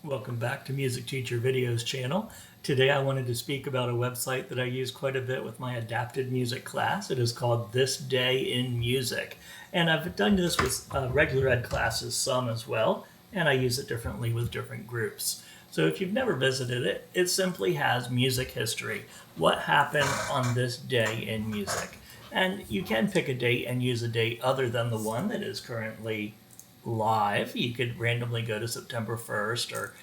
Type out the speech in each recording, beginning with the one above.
Welcome back to Music Teacher Videos channel. Today I wanted to speak about a website that I use quite a bit with my adapted music class. It is called This Day in Music. And I've done this with regular ed classes some as well, and I use it differently with different groups. So if you've never visited it, it simply has music history. What happened on this day in music? And you can pick a date and use a date other than the one that is currently live. You could randomly go to September 1st or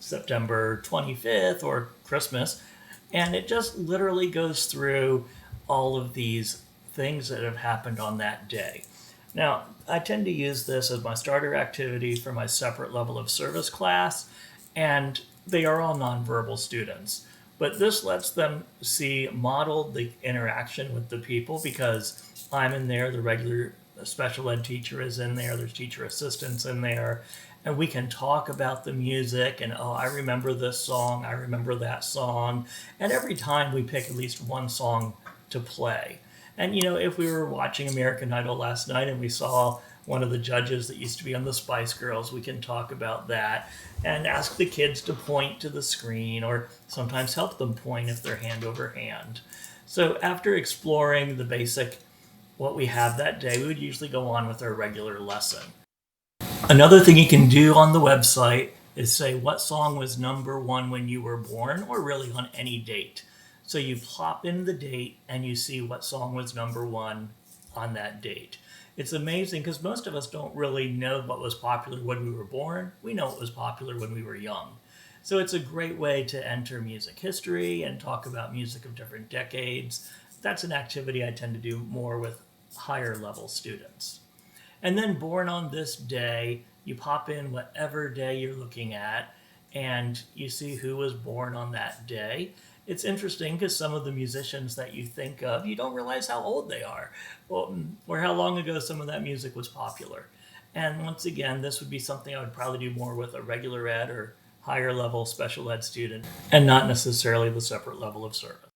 September 25th or Christmas, and it just literally goes through all of these things that have happened on that day. Now, I tend to use this as my starter activity for my separate level of service class, and they are all nonverbal students. But this lets them see modeled the interaction with the people because I'm in there, the regular special ed teacher is in there, there's teacher assistants in there, and we can talk about the music and, oh, I remember this song, I remember that song. And every time we pick at least one song to play. And, if we were watching American Idol last night and we saw one of the judges that used to be on the Spice Girls, we can talk about that and ask the kids to point to the screen or sometimes help them point if they're hand over hand. So after exploring the basic what we have that day, we would usually go on with our regular lesson. Another thing you can do on the website is say what song was number one when you were born, or really on any date. So you plop in the date and you see what song was number one on that date. It's amazing because most of us don't really know what was popular when we were born. We know what was popular when we were young. So it's a great way to enter music history and talk about music of different decades. That's an activity I tend to do more with higher level students. And then born on this day, you pop in whatever day you're looking at and you see who was born on that day. It's interesting because some of the musicians that you think of, you don't realize how old they are or how long ago some of that music was popular. And once again, this would be something I would probably do more with a regular ed or higher level special ed student and not necessarily the separate level of service.